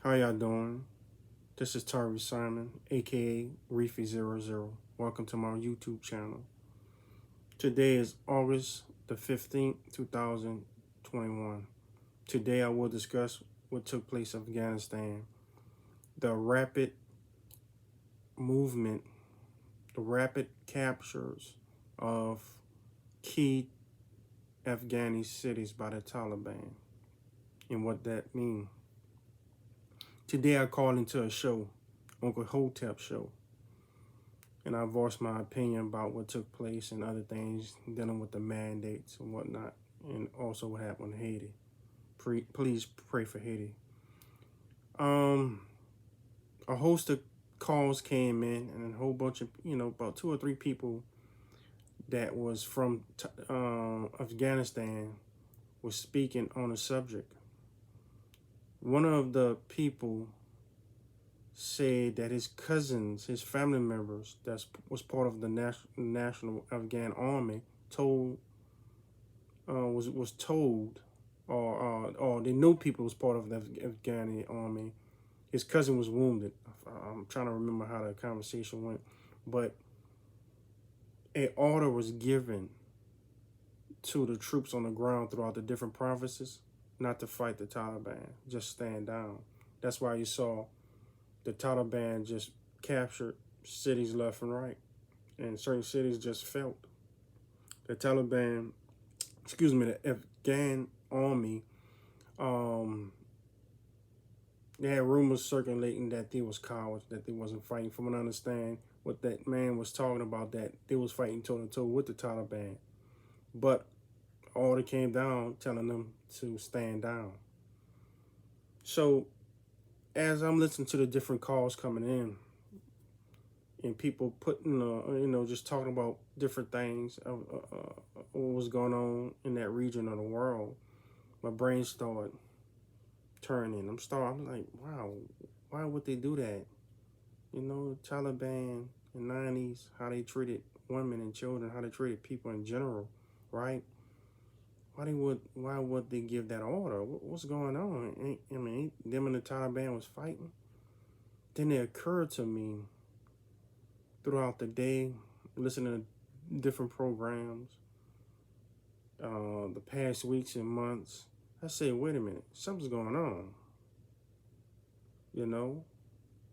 How y'all doing? This is Tari Simon, aka Reefy00. Welcome to my YouTube channel. Today is August the 15th, 2021. Today I will discuss what took place in Afghanistan, the rapid movement, the rapid captures of key Afghani cities by the Taliban, and what that means. Today I called into a show, Uncle Hotep Show, and I voiced my opinion about what took place and other things dealing with the mandates and whatnot, and also what happened in Haiti. Please pray for Haiti. A host of calls came in, and a whole bunch of, about 2 or 3 people that was from Afghanistan was speaking on a subject. One of the people said that his cousins, his family members, that was part of the national Afghan army, was told, or they knew people was part of the Afghani army. His cousin was wounded. I'm trying to remember how the conversation went, but an order was given to the troops on the ground throughout the different provinces not to fight the Taliban, just stand down. That's why you saw the Taliban just captured cities left and right, and certain cities just fell. The Taliban, the Afghan army, they had rumors circulating that they was cowards, that they wasn't fighting. From what I understand, what that man was talking about, that they was fighting toe-to-toe with the Taliban. But order came down telling them to stand down. So as I'm listening to the different calls coming in, and people putting, just talking about different things of what was going on in that region of the world, my brain started turning. I'm like, wow, why would they do that? Taliban in the 90s, how they treated women and children, how they treated people in general, right? Why would they give that order? What's going on? Ain't them and the Taliban was fighting? Then it occurred to me throughout the day, listening to different programs, the past weeks and months, I said, wait a minute, something's going on.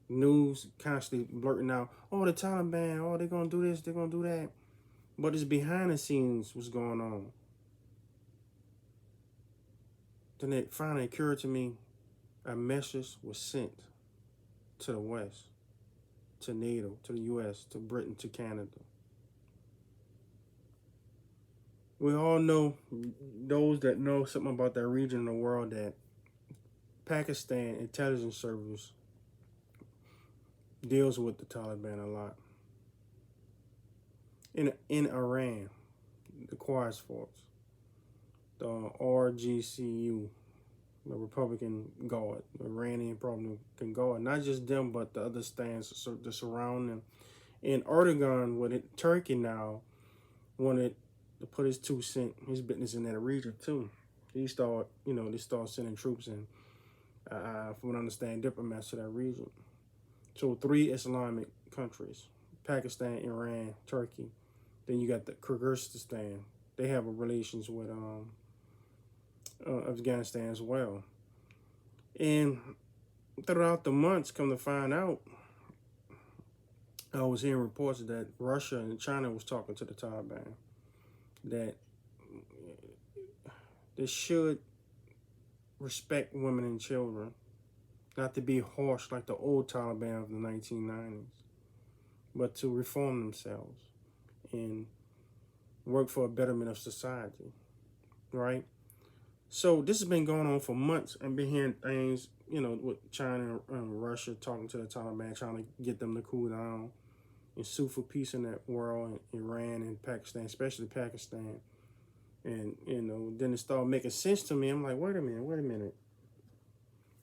News constantly blurting out, oh, the Taliban, oh, they're going to do this, they're going to do that. But it's behind the scenes what's going on. Then it finally occurred to me, a message was sent to the West, to NATO, to the US, to Britain, to Canada. We all know, those that know something about that region of the world, that Pakistan intelligence service deals with the Taliban a lot. In Iran, the Quds Force, the RGCU, the Republican Guard, the Iranian Republican Guard, not just them, but the other stands to surround them. And Erdogan, Turkey now, wanted to put his 2 cents, his business in that region too. They start sending troops in, from what I understand, diplomats to that region. So 3 Islamic countries, Pakistan, Iran, Turkey. Then you got the Kyrgyzstan. They have relations with Afghanistan as well. And throughout the months, come to find out, I was hearing reports that Russia and China was talking to the Taliban, that they should respect women and children, not to be harsh like the old Taliban of the 1990s, but to reform themselves and work for a betterment of society, right? So this has been going on for months. I've been hearing things, with China and Russia talking to the Taliban, trying to get them to cool down and sue for peace in that world, in Iran and Pakistan, especially Pakistan. And, then it started making sense to me. I'm like, wait a minute.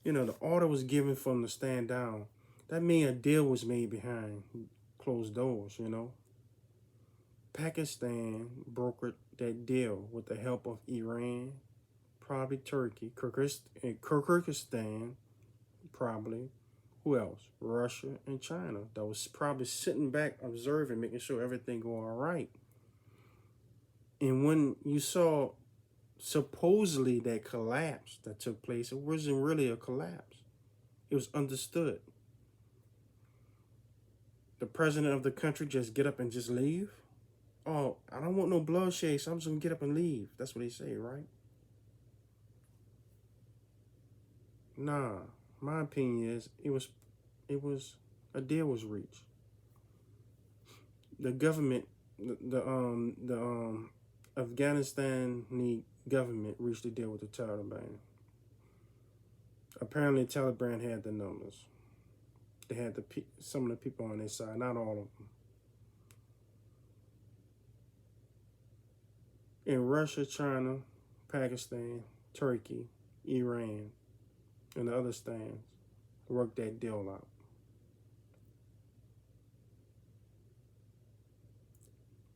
The order was given for them to stand down. That means a deal was made behind closed doors, Pakistan brokered that deal with the help of Iran, probably Turkey, Kyrgyzstan, probably, who else? Russia and China. That was probably sitting back, observing, making sure everything go all right. And when you saw supposedly that collapse that took place, it wasn't really a collapse. It was understood. The president of the country just get up and just leave? Oh, I don't want no bloodshed, so I'm just gonna get up and leave. That's what they say, right? Nah, my opinion is it was a deal was reached. The government, the Afghanistan government reached a deal with the Taliban. Apparently, the Taliban had the numbers. They had some of the people on their side, not all of them. In Russia, China, Pakistan, Turkey, Iran, and the other stands worked that deal out.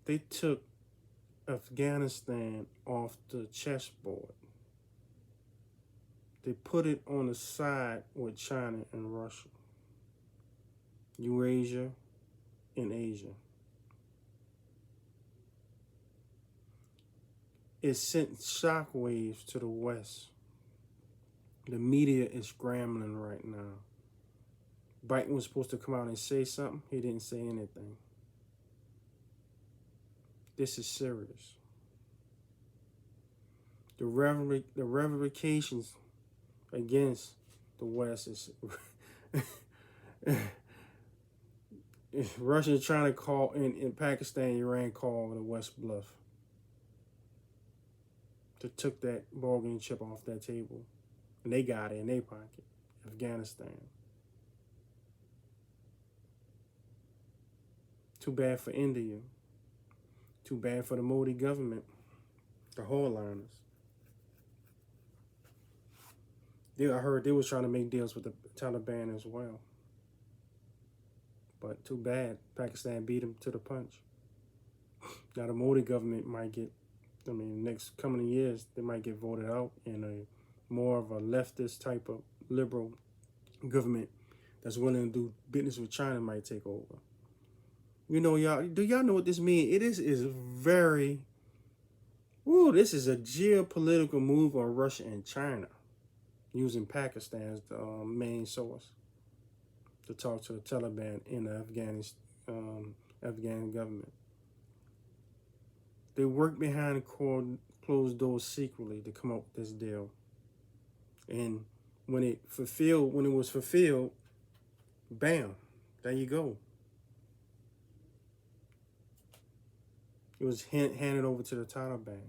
They took Afghanistan off the chessboard. They put it on the side with China and Russia, Eurasia, and Asia. It sent shockwaves to the West. The media is scrambling right now. Biden was supposed to come out and say something. He didn't say anything. This is serious. The revocations against the West is Russia trying to call in Pakistan, Iran called the West bluff. They took that bargaining chip off that table, and they got it in their pocket. Afghanistan. Too bad for India. Too bad for the Modi government, the hardliners. I heard they was trying to make deals with the Taliban as well. But too bad, Pakistan beat them to the punch. Now the Modi government might get, next coming years, they might get voted out, and a more of a leftist type of liberal government that's willing to do business with China might take over. You know, do y'all know what this means? Is very, this is a geopolitical move on Russia and China, using Pakistan as the main source to talk to the Taliban in the Afghan government. They worked behind closed doors secretly to come up with this deal. And when it was fulfilled, bam, there you go. It was handed over to the Taliban.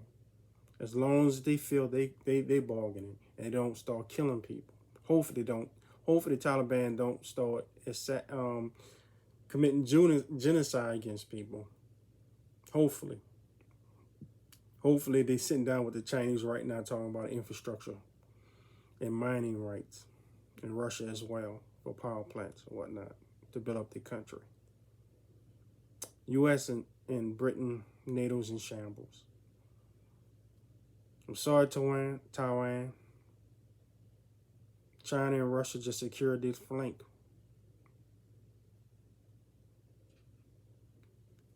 As long as they feel they bargaining and they don't start killing people. Hopefully the Taliban don't start committing genocide against people. Hopefully they sitting down with the Chinese right now talking about infrastructure and mining rights, and Russia as well for power plants and whatnot to build up the country. U.S. and Britain, NATO's in shambles. I'm sorry, Taiwan. China and Russia just secured this flank.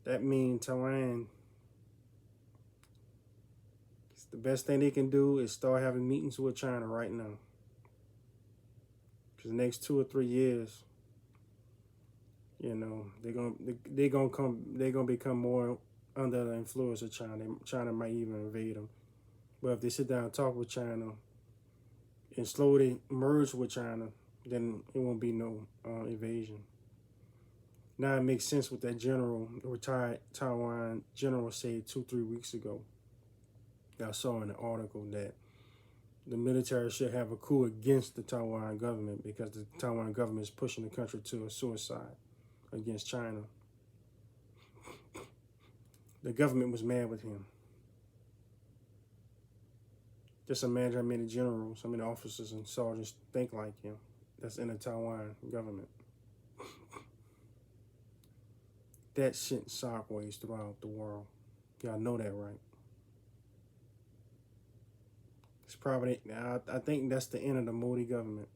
That means Taiwan, the best thing they can do is start having meetings with China right now. Because the next 2 or 3 years, they're gonna become more under the influence of China. China might even invade them. But if they sit down and talk with China and slowly merge with China, then it won't be no invasion. Now it makes sense what that retired Taiwan general said 2-3 weeks ago. I saw in an article that the military should have a coup against the Taiwan government because the Taiwan government is pushing the country to a suicide against China. The government was mad with him. Just imagine how many generals, how many officers and sergeants think like him that's in the Taiwan government. That shit shockwaves throughout the world. Y'all know that, right? It's probably, I think that's the end of the Modi government.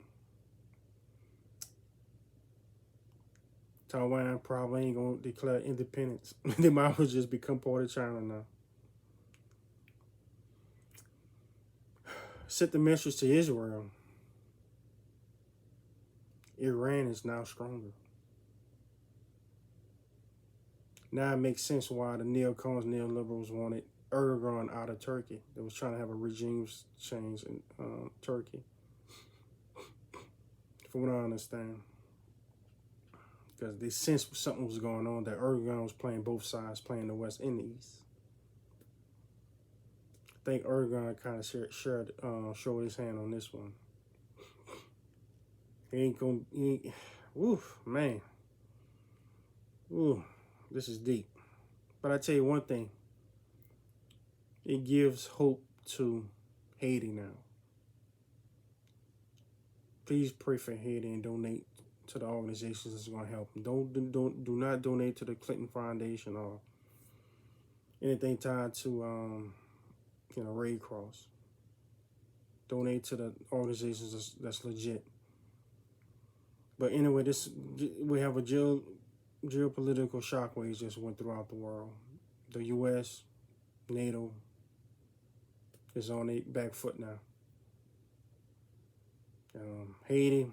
Taiwan probably ain't gonna declare independence. They might as well just become part of China now. Sent the message to Israel. Iran is now stronger. Now it makes sense why the neocons, neoliberals wanted Erdogan out of Turkey. They was trying to have a regime change in Turkey. From what I understand. Because they sensed something was going on, that Erdogan was playing both sides, playing the West and the East. I think Erdogan kind of showed his hand on this one. Oof, man. Ooh, this is deep. But I tell you one thing. It gives hope to Haiti now. Please pray for Haiti and donate to the organizations that's going to help them. Do not donate to the Clinton Foundation or anything tied to Red Cross. Donate to the organizations that's legit. But anyway, we have a geopolitical shockwaves just went throughout the world. The U.S., NATO is on a back foot now. Haiti,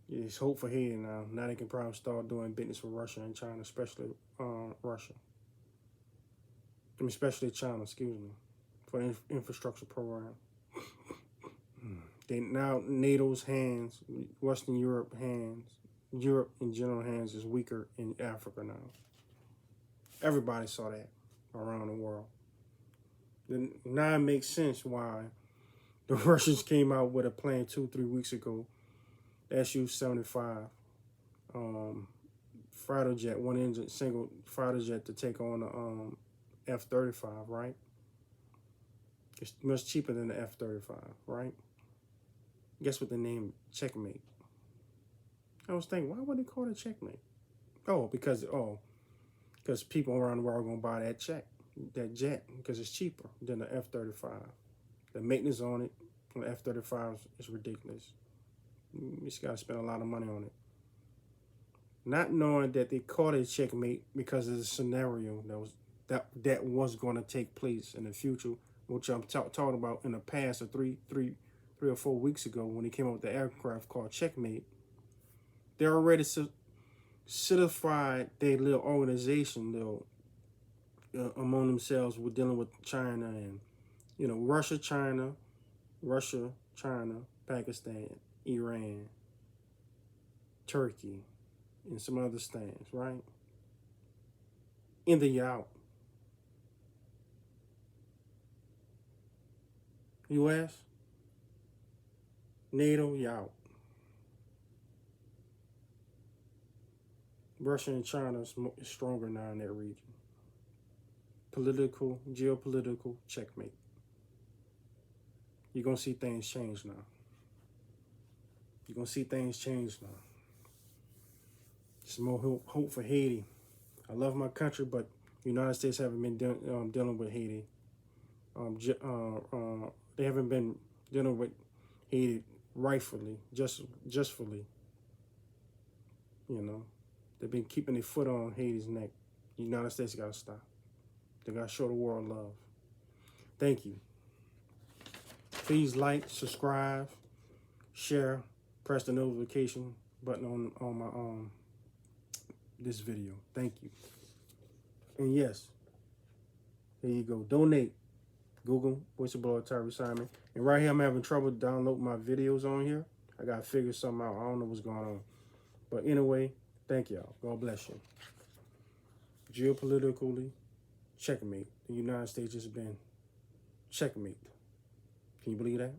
there's hope for Haiti now. Now they can probably start doing business with Russia and China, especially Russia. Especially China, excuse me, for the infrastructure program. Now NATO's hands, Western Europe hands, Europe in general hands is weaker in Africa now. Everybody saw that around the world. Then now it makes sense why the Russians came out with a plan 2-3 weeks ago, Su-75 fighter jet, one engine single fighter jet to take on the F-35, right? It's much cheaper than the F-35, right? Guess what the name? Checkmate. I was thinking, why would they call it Checkmate? Because people around the world are gonna buy that jet, because it's cheaper than the F-35. The maintenance on it, on the F-35 is ridiculous. You just gotta spend a lot of money on it. Not knowing that they called it Checkmate because of the scenario that was gonna take place in the future, which I'm talking about in the past, or three or 4 weeks ago when they came up with the aircraft called Checkmate. They already solidified their little organization, among themselves, with dealing with China and, Russia, China, Pakistan, Iran, Turkey, and some other stands, right? In the out. U.S., NATO, you out. Russia and China is stronger now in that region. Geopolitical checkmate. You're going to see things change now. You're going to see things change now. There's more hope for Haiti. I love my country, but the United States haven't been dealing with Haiti. They haven't been dealing with Haiti rightfully, justfully. They've been keeping their foot on Haiti's neck. The United States got to stop. They got to show the world love. Thank you. Please like, subscribe, share, press the notification button on my this video. Thank you. And yes, there you go. Donate. Google whistleblower Tyree Simon. And right here, I'm having trouble downloading my videos on here. I got to figure something out. I don't know what's going on. But anyway, thank y'all. God bless you. Geopolitically, checkmate. The United States has been checkmate. Can you believe that?